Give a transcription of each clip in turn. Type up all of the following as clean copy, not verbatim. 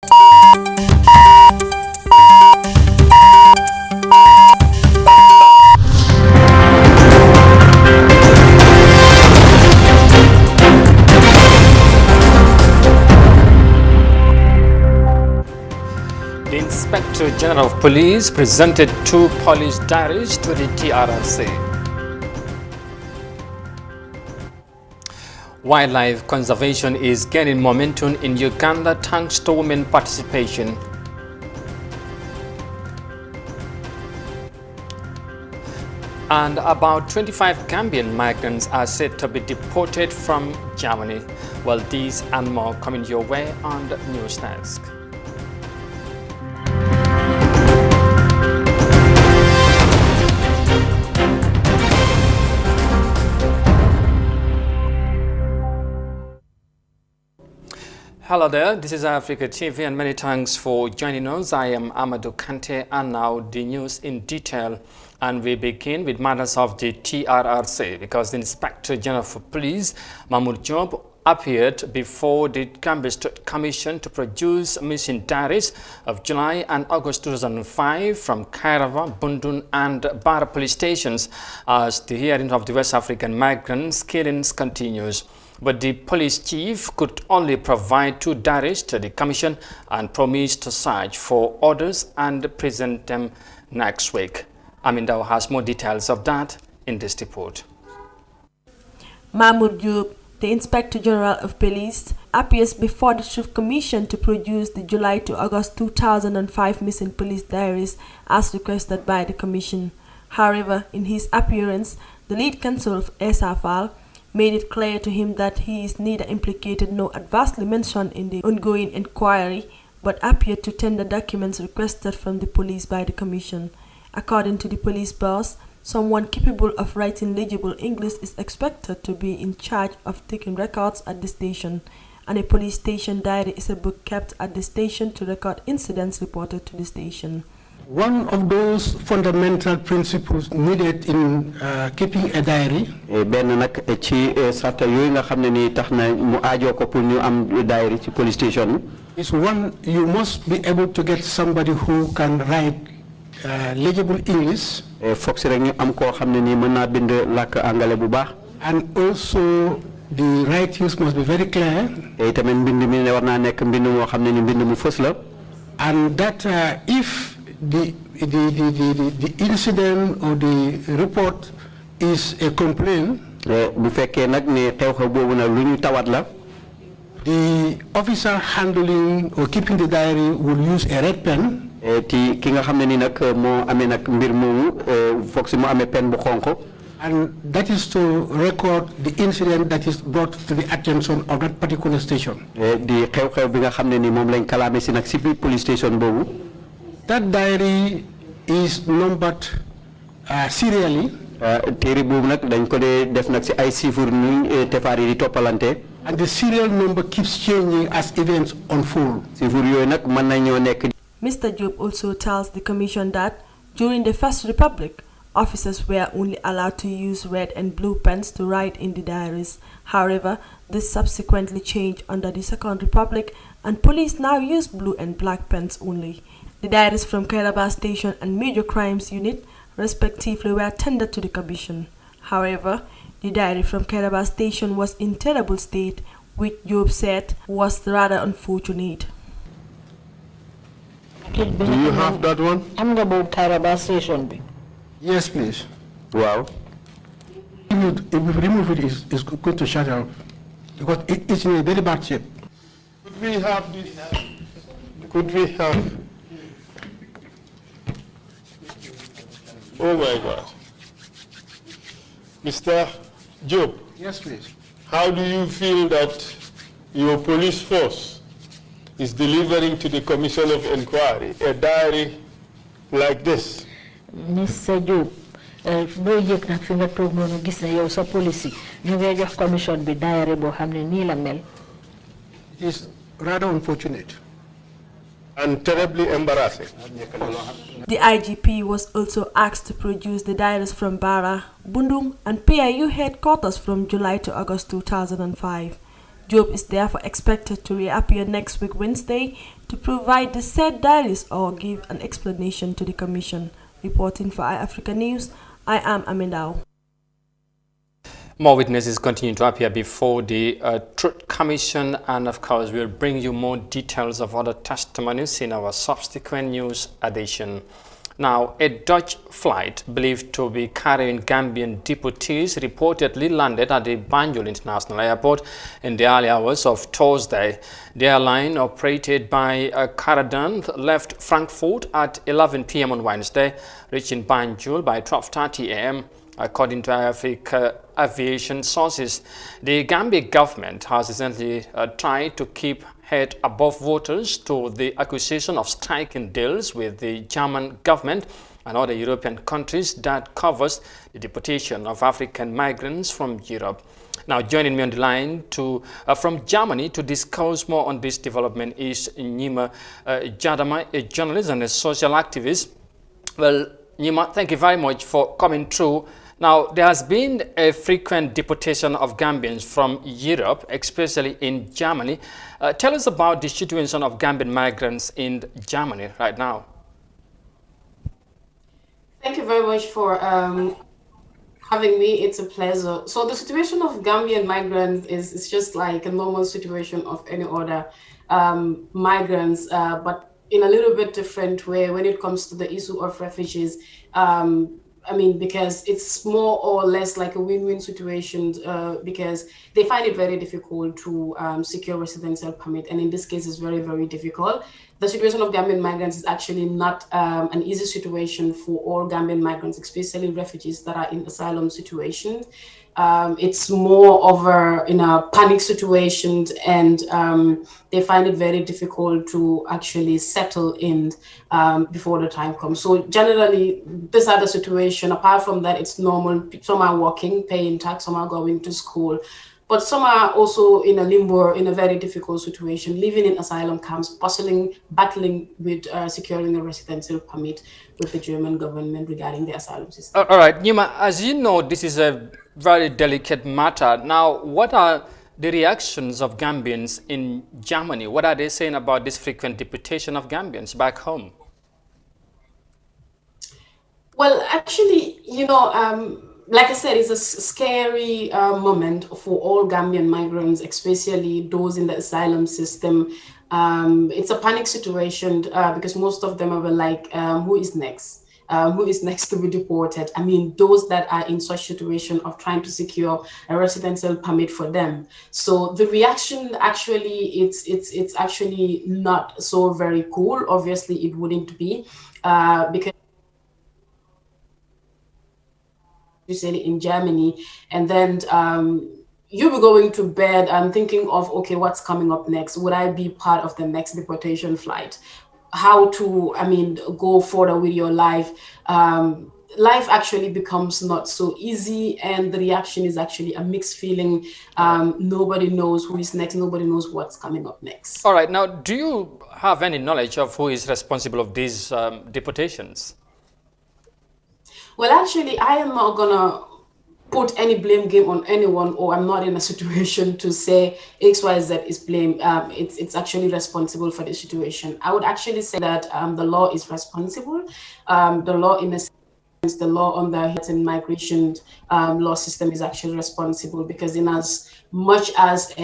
The Inspector General of Police presented 2 police diaries to the TRRC. Wildlife conservation is gaining momentum in Uganda thanks to women participation. And about 25 Gambian migrants are said to be deported from Germany. Well, these and more coming your way on the News Desk. Hello there, this is Africa TV and many thanks for joining us. I am Amadou Kante and now the news in detail. And we begin with matters of the TRRC because the Inspector General for Police, Mahmoud Job, appeared before the Gambia State Commission to produce missing diaries of July and August 2005 from Kairava, Bundun and Bara police stations as the hearing of the West African migrants killings continues. But the police chief could only provide 2 diaries to the commission and promised to search for others and present them next week. Amindao has more details of that in this report. Mahmoud Job, the Inspector General of Police, appears before the Chief Commission to produce the July to August 2005 missing police diaries as requested by the Commission. However, in his appearance, the lead counsel of SFL made it clear to him that he is neither implicated nor adversely mentioned in the ongoing inquiry, but appeared to tender documents requested from the police by the Commission. According to the police boss, someone capable of writing legible English is expected to be in charge of taking records at the station, and a police station diary is a book kept at the station to record incidents reported to the station. One of those fundamental principles needed in keeping a diary is one, you must be able to get somebody who can write legible English and also the writings must be very clear and that if the incident or the report is a complaint, the officer handling or keeping the diary will use a red pen and that is to record the incident that is brought to the attention of that particular station. That diary is numbered serially and the serial number keeps changing as events unfold. Mr. Job also tells the Commission that during the First Republic, officers were only allowed to use red and blue pens to write in the diaries. However, this subsequently changed under the Second Republic and police now use blue and black pens only. The diaries from Kairaba Station and Major Crimes Unit respectively were tendered to the Commission. However, the diary from Kairaba Station was in terrible state, which Job said was rather unfortunate. Do you have that one? I'm about Kairaba Station. Yes, please. Wow. If we remove it, it's going to shut out because it's in a very bad shape. Could we have this? Could we have? Oh my God. Mr. Job. Yes, please. How do you feel that your police force is delivering to the Commission of Inquiry a diary like this? Mr. Job, no yek nak fi nga tok nonu gis na yow sa police ñu ngay jox commission bi diary bo xamne ni la mel. It is rather unfortunate and terribly embarrassing. The IGP was also asked to produce the diaries from Bara, Bundung and PIU headquarters from July to August 2005. Job is therefore expected to reappear next week Wednesday to provide the said diaries or give an explanation to the Commission. Reporting for iAfrica News, I am Amendao. More witnesses continue to appear before the Truth Commission, and of course we'll bring you more details of other testimonies in our subsequent news edition. Now, a Dutch flight believed to be carrying Gambian deportees reportedly landed at the Banjul International Airport in the early hours of Thursday. The airline, operated by Caradan, left Frankfurt at 11 p.m. on Wednesday, reaching Banjul by 12:30 a.m. According to Africa aviation sources, the Gambian government has recently tried to keep head above waters to the accusation of striking deals with the German government and other European countries that covers the deportation of African migrants from Europe. Now, joining me on the line from Germany to discuss more on this development is Nima Jadama, a journalist and a social activist. Well, Nima, thank you very much for coming through. Now, there has been a frequent deportation of Gambians from Europe, especially in Germany. Tell us about the situation of Gambian migrants in Germany right now. Thank you very much for having me. It's a pleasure. So the situation of Gambian migrants is just like a normal situation of any other migrants, but in a little bit different way when it comes to the issue of refugees. I mean, because it's more or less like a win-win situation because they find it very difficult to secure residential permit. And in this case, it's very, very difficult. The situation of Gambian migrants is actually not an easy situation for all Gambian migrants, especially refugees that are in asylum situations. It's more of a panic situation, and they find it very difficult to actually settle in before the time comes. So generally, these are the situation. Apart from that, it's normal. Some are working, paying tax, some are going to school. But some are also in a limbo, in a very difficult situation, living in asylum camps, battling with securing a residential permit with the German government regarding the asylum system. All right, Nima, as you know, this is a very delicate matter. Now, what are the reactions of Gambians in Germany? What are they saying about this frequent deportation of Gambians back home? Well, actually, like I said, it's a scary moment for all Gambian migrants, especially those in the asylum system. It's a panic situation because most of them are like, who is next? Who is next to be deported? I mean, those that are in such situation of trying to secure a residential permit for them. So the reaction actually, it's actually not so very cool. Obviously, it wouldn't be because usually in Germany, and then you were going to bed and thinking of, okay, what's coming up next? Would I be part of the next deportation flight? How to, go further with your life? Life actually becomes not so easy, and the reaction is actually a mixed feeling. Nobody knows who is next. Nobody knows what's coming up next. All right. Now, do you have any knowledge of who is responsible of these deportations? Well, actually, I am not gonna put any blame game on anyone, or I'm not in a situation to say XYZ is blame. It's actually responsible for the situation. I would actually say that the law is responsible. The law, in a sense, the law on the health and migration law system is actually responsible, because in as much as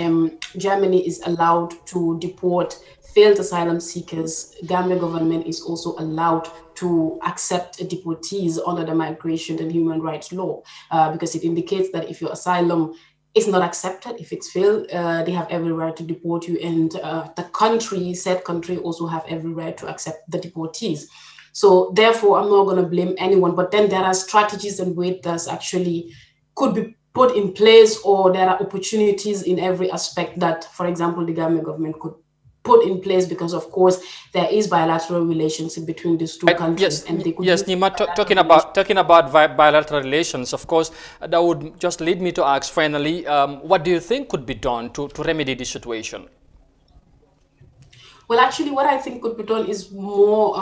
Germany is allowed to deport failed asylum seekers, Gambia government is also allowed to accept deportees under the migration and human rights law, because it indicates that if your asylum is not accepted, if it's failed, they have every right to deport you, and the said country also have every right to accept the deportees. So therefore, I'm not going to blame anyone, but then there are strategies and ways that actually could be put in place, or there are opportunities in every aspect that, for example, the Gambia government could put in place, because of course there is bilateral relationship between these two countries. Yes, and they could Nima, talking about bilateral relations, of course, that would just lead me to ask finally, what do you think could be done to remedy the situation? Well, actually, what I think could be done is more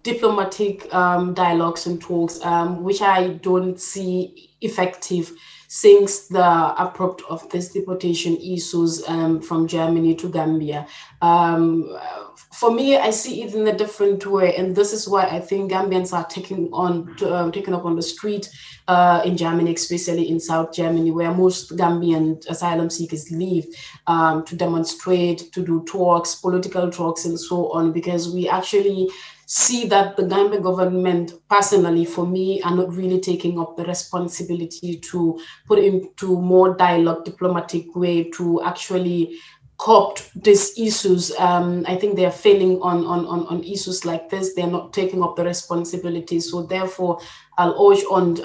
diplomatic dialogues and talks, which I don't see effective since the abrupt of this deportation issues from Germany to Gambia. For me, I see it in a different way, and this is why I think Gambians are taking up on the street in Germany, especially in South Germany, where most Gambian asylum seekers leave to demonstrate, to do talks, political talks, and so on, because we actually see that the Gambian government, personally, for me, are not really taking up the responsibility to put into more dialogue, diplomatic way to actually cope these issues. I think they are failing on issues like this. They're not taking up the responsibility. So therefore, I'll urge on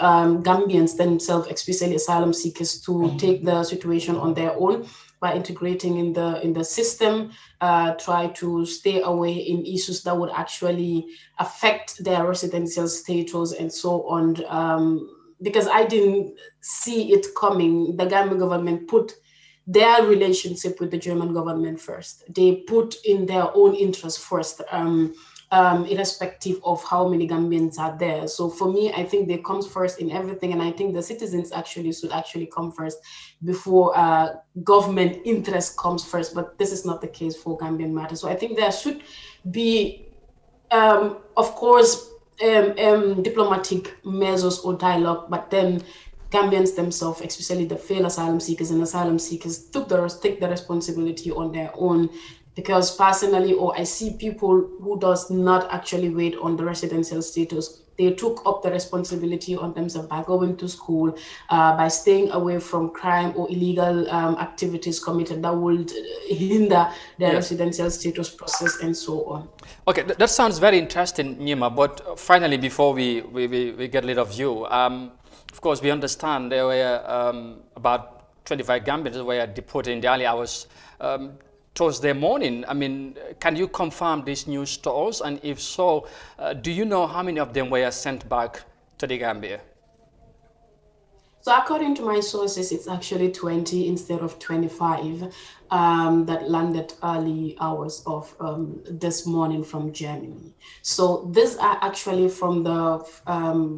Gambians themselves, especially asylum seekers, to take the situation on their own by integrating in the system, try to stay away in issues that would actually affect their residential status and so on. Because I didn't see it coming. The Gambian government put their relationship with the German government first. They put in their own interest first, irrespective of how many Gambians are there. So for me, I think they come first in everything, and I think the citizens should actually come first before government interest comes first. But this is not the case for Gambian matters. So I think there should be, of course, diplomatic measures or dialogue, but then Gambians themselves, especially the failed asylum seekers and asylum seekers, take the responsibility on their own. Because personally, or I see people who does not actually wait on the residential status. They took up the responsibility on themselves by going to school, by staying away from crime or illegal activities committed that would hinder their residential status process and so on. Okay, that sounds very interesting, Nima. But finally, before we get rid of you, of course, we understand there were about 25 Gambians were deported in the early hours Thursday morning. I mean, can you confirm this news to us? And if so, do you know how many of them were sent back to the Gambia? So according to my sources, it's actually 20 instead of 25 that landed early hours of this morning from Germany. So these are actually from the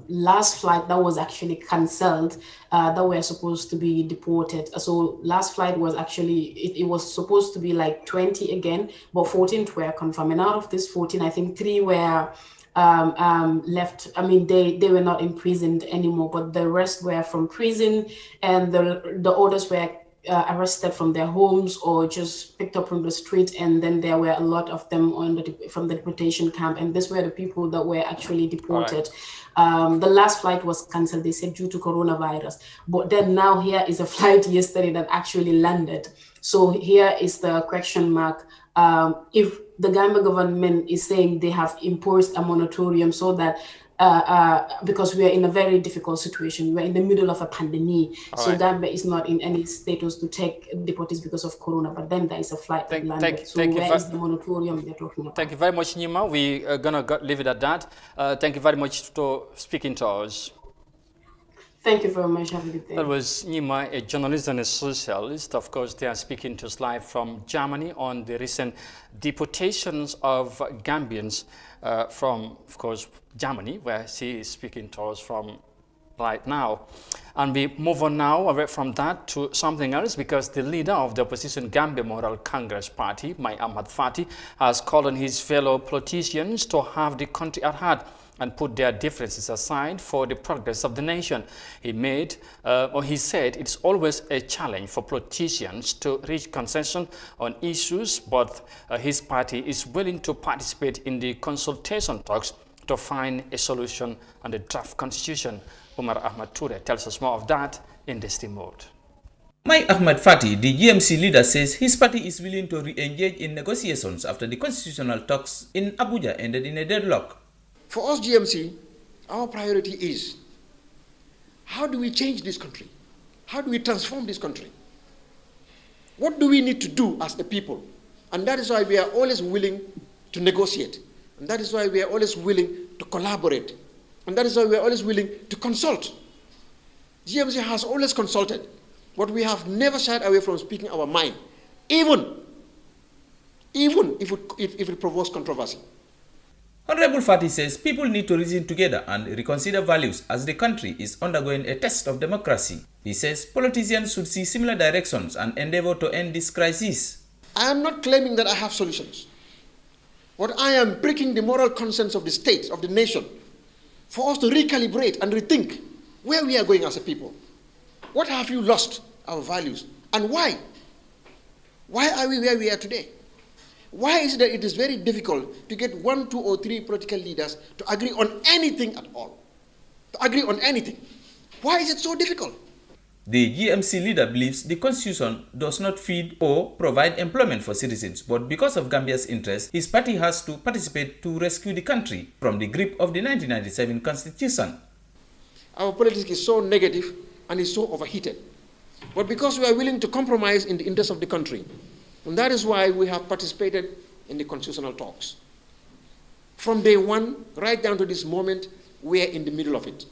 last flight that was actually cancelled, that were supposed to be deported. So last flight was actually, it was supposed to be like 20 again, but 14 were confirmed. And out of this 14, I think 3 were left. I mean, they were not imprisoned anymore, but the rest were from prison, and the others were arrested from their homes or just picked up from the street. And then there were a lot of them from the deportation camp, and these were the people that were actually deported. The last flight was cancelled, they said, due to coronavirus. But then now here is a flight yesterday that actually landed. So here is the question mark. If the Gambia government is saying they have imposed a moratorium so that because we are in a very difficult situation, we're in the middle of a pandemic, so Gambia is not in any status to take deportees because of corona, but then there is a flight that landed. So where is the moratorium they're talking about? Thank you very much, Nima. We are going to leave it at that. Thank you very much for speaking to us. Thank you very much. Have a good day. That was Nima, a journalist and a socialist. Of course, they are speaking to us live from Germany on the recent deportations of Gambians from, of course, Germany, where she is speaking to us from right now. And we move on now away from that to something else, because the leader of the opposition Gambia Moral Congress Party, Mai Ahmad Fati, has called on his fellow politicians to have the country at heart and put their differences aside for the progress of the nation. He said it's always a challenge for politicians to reach consensus on issues, but his party is willing to participate in the consultation talks to find a solution on the draft constitution. Umar Ahmad Toure tells us more of that in this remote. Mai Ahmad Fati, the GMC leader, says his party is willing to re-engage in negotiations after the constitutional talks in Abuja ended in a deadlock. For us, GMC, our priority is, how do we change this country? How do we transform this country? What do we need to do as a people? And that is why we are always willing to negotiate. And that is why we are always willing to collaborate. And that is why we are always willing to consult. GMC has always consulted, but we have never shied away from speaking our mind, even if it provokes controversy. Honorable Fati says people need to reason together and reconsider values as the country is undergoing a test of democracy. He says politicians should see similar directions and endeavor to end this crisis. I am not claiming that I have solutions. But I am breaking the moral conscience of the state, of the nation, for us to recalibrate and rethink where we are going as a people. What have you lost our values and why? Why are we where we are today? Why is it that it is very difficult to get 1, 2, or 3 political leaders to agree on anything at all? To agree on anything. Why is it so difficult? The GMC leader believes the constitution does not feed or provide employment for citizens, but because of Gambia's interest, his party has to participate to rescue the country from the grip of the 1997 constitution. Our politics is so negative and is so overheated. But because we are willing to compromise in the interest of the country, and that is why we have participated in the constitutional talks. From day one, right down to this moment, we are in the middle of it.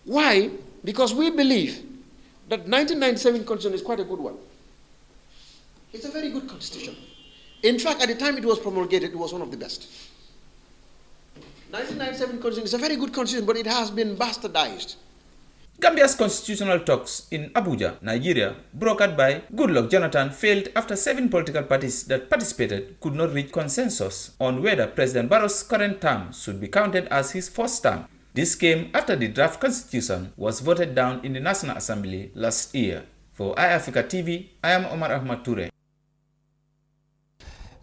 Why? Because we believe that 1997 constitution is quite a good one. It's a very good constitution. In fact, at the time it was promulgated, it was one of the best. 1997 constitution is a very good constitution, but it has been bastardized. Gambia's constitutional talks in Abuja, Nigeria, brokered by Goodluck Jonathan, failed after 7 political parties that participated could not reach consensus on whether President Barrow's current term should be counted as his first term. This came after the draft constitution was voted down in the National Assembly last year. For iAfrica TV, I am Omar Ahmad Toure.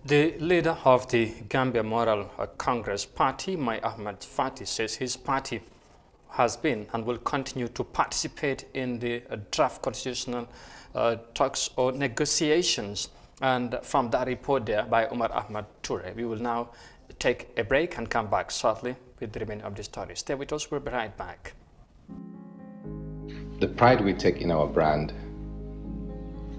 The leader of the Gambia Moral Congress Party, Ahmed Fati, says his party has been and will continue to participate in the draft constitutional talks or negotiations. And from that report there by Omar Ahmad Toure, we will now take a break and come back shortly with the remainder of the story. Stay with us, we'll be right back. The pride we take in our brand,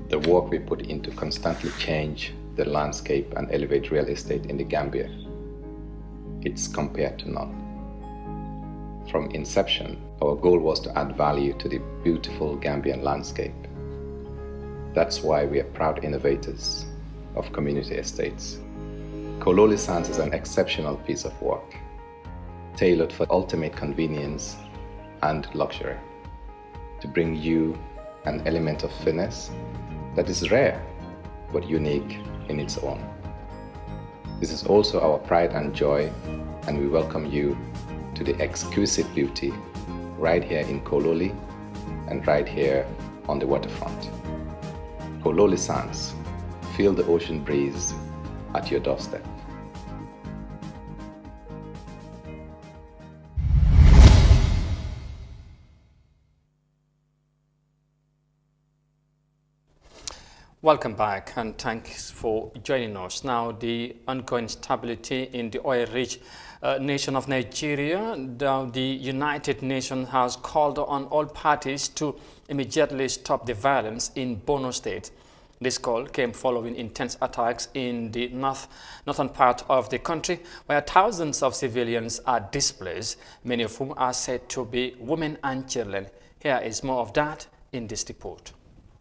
the work we put into constantly change the landscape and elevate real estate in the Gambia, it's compared to none. From inception, our goal was to add value to the beautiful Gambian landscape. That's why we are proud innovators of community estates. Kololi Sands is an exceptional piece of work, tailored for ultimate convenience and luxury, to bring you an element of finesse that is rare but unique in its own. This is also our pride and joy, and we welcome you to the exquisite beauty right here in Kololi and right here on the waterfront. Kololi Sands, feel the ocean breeze at your doorstep. Welcome back and thanks for joining us. Now, the ongoing stability in the oil-rich nation of Nigeria, the United Nations has called on all parties to immediately stop the violence in Borno State. This call came following intense attacks in the northern part of the country, where thousands of civilians are displaced, many of whom are said to be women and children. Here is more of that in this report.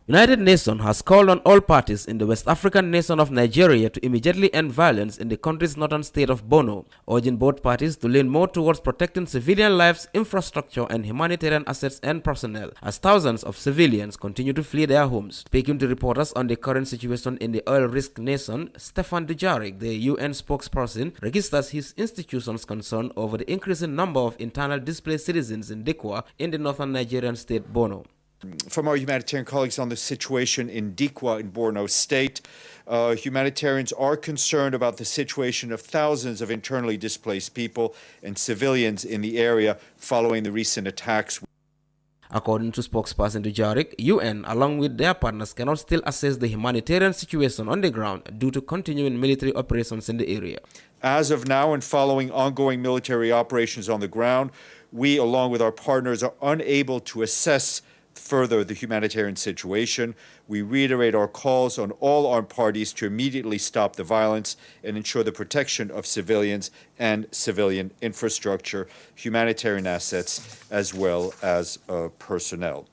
United Nations has called on all parties in the West African nation of Nigeria to immediately end violence in the country's northern state of Borno, urging both parties to lean more towards protecting civilian lives, infrastructure, and humanitarian assets and personnel, as thousands of civilians continue to flee their homes. Speaking to reporters on the current situation in the oil-rich nation, Stefan Dujarric, the UN spokesperson, registers his institution's concern over the increasing number of internal displaced citizens in Dikwa in the northern Nigerian state Borno. From our humanitarian colleagues on the situation in Dikwa in Borno State, humanitarians are concerned about the situation of thousands of internally displaced people and civilians in the area following the recent attacks. According to spokesperson Dujarric, UN, along with their partners, cannot still assess the humanitarian situation on the ground due to continuing military operations in the area. As of now, and following ongoing military operations on the ground, we, along with our partners, are unable to assess further the humanitarian situation. We reiterate our calls on all armed parties to immediately stop the violence and ensure the protection of civilians and civilian infrastructure, humanitarian assets, as well as personnel.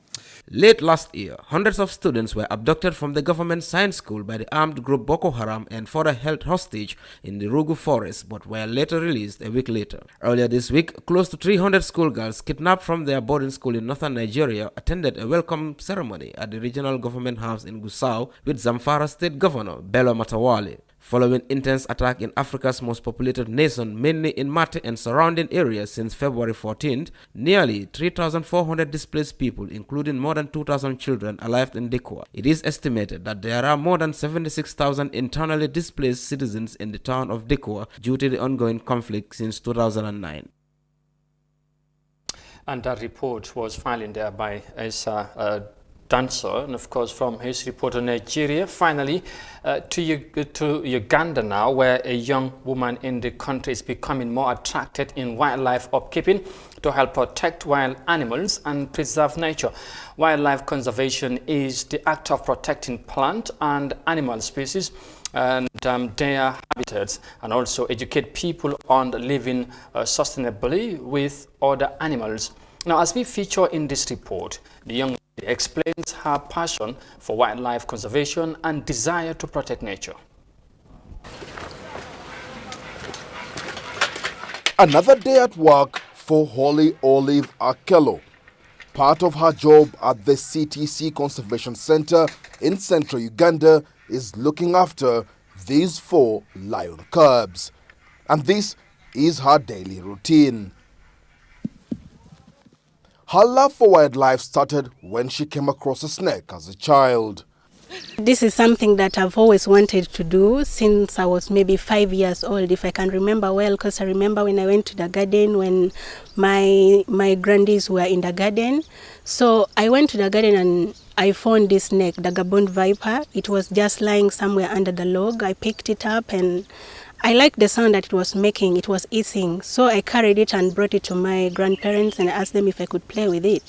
Late last year, hundreds of students were abducted from the government science school by the armed group Boko Haram and further held hostage in the Rugu forest, but were later released a week later. Earlier this week, close to 300 schoolgirls kidnapped from their boarding school in northern Nigeria attended a welcome ceremony at the regional government house in Gusau with Zamfara State Governor Bello Matawale. Following intense attack in Africa's most populated nation, mainly in Mate and surrounding areas since February 14th, nearly 3,400 displaced people, including more than 2,000 children, arrived in Dikwa. It is estimated that there are more than 76,000 internally displaced citizens in the town of Dikwa due to the ongoing conflict since 2009. And that report was filed in there by Asa Dancer, and of course from his report on Nigeria. Finally, to Uganda now, where a young woman in the country is becoming more attracted in wildlife upkeeping to help protect wild animals and preserve nature. Wildlife conservation is the act of protecting plant and animal species and their habitats, and also educate people on living sustainably with other animals. Now, as we feature in this report, the young lady explains her passion for wildlife conservation and desire to protect nature. Another day at work for Holly Olive Akello. Part of her job at the CTC Conservation Center in central Uganda is looking after these 4 lion cubs. And this is her daily routine. Her love for wildlife started when she came across a snake as a child. This is something that I've always wanted to do since I was maybe 5 years old, if I can remember well, because I remember when I went to the garden when my grandies were in the garden. So I went to the garden and I found this snake, the Gabon viper. It was just lying somewhere under the log. I picked it up and I liked the sound that it was making. It was eating. So I carried it and brought it to my grandparents and asked them if I could play with it.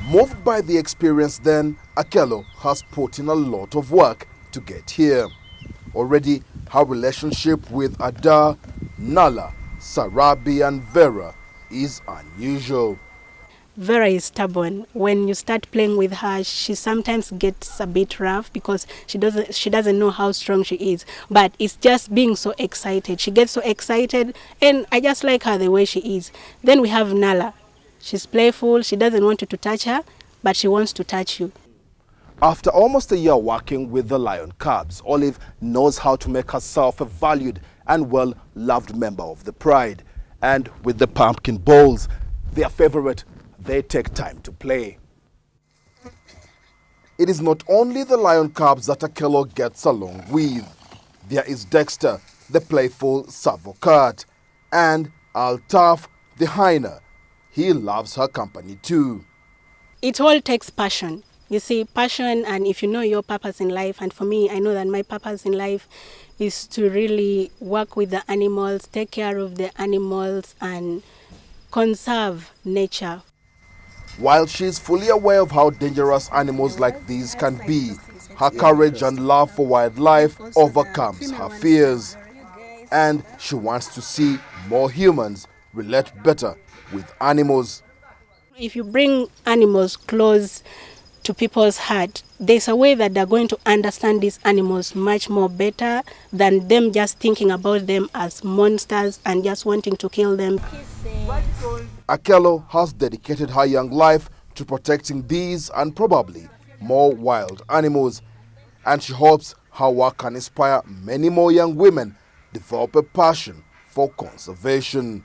Moved by the experience then, Akello has put in a lot of work to get here. Already, her relationship with Ada, Nala, Sarabi and Vera is unusual. Vera is stubborn. When you start playing with her, she sometimes gets a bit rough because she doesn't know how strong she is. But it's just being so excited. She gets so excited and I just like her the way she is. Then we have Nala. She's playful. She doesn't want you to touch her, but she wants to touch you. After almost a year working with the lion cubs, Olive knows how to make herself a valued and well-loved member of the pride. And with the pumpkin bowls, their favorite, they take time to play. It is not only the lion cubs that Akello gets along with. There is Dexter, the playful Savo cat, and Altaf, the hyena. He loves her company too. It all takes passion. You see, passion, and if you know your purpose in life, and for me, I know that my purpose in life is to really work with the animals, take care of the animals, and conserve nature. While she is fully aware of how dangerous animals like these can be, her courage and love for wildlife overcomes her fears. And she wants to see more humans relate better with animals. If you bring animals close to people's heart, there's a way that they're going to understand these animals much more better than them just thinking about them as monsters and just wanting to kill them. Akello has dedicated her young life to protecting these and probably more wild animals, and she hopes her work can inspire many more young women develop a passion for conservation.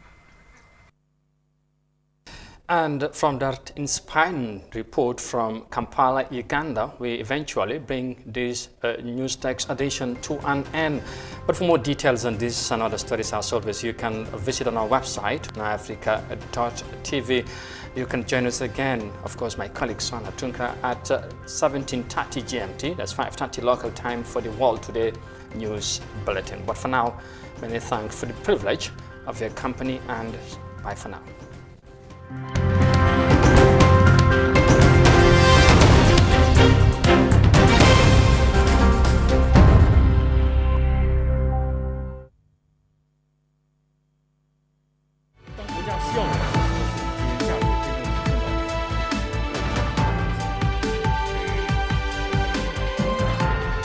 And from that inspiring report from Kampala, Uganda, we eventually bring this news text edition to an end. But for more details on this and other stories, as always, you can visit on our website, nowafrica.tv. You can join us again, of course, my colleague Sana Tunkra at 17:30 GMT. That's 5:30 local time for the World Today News Bulletin. But for now, many thanks for the privilege of your company, and bye for now.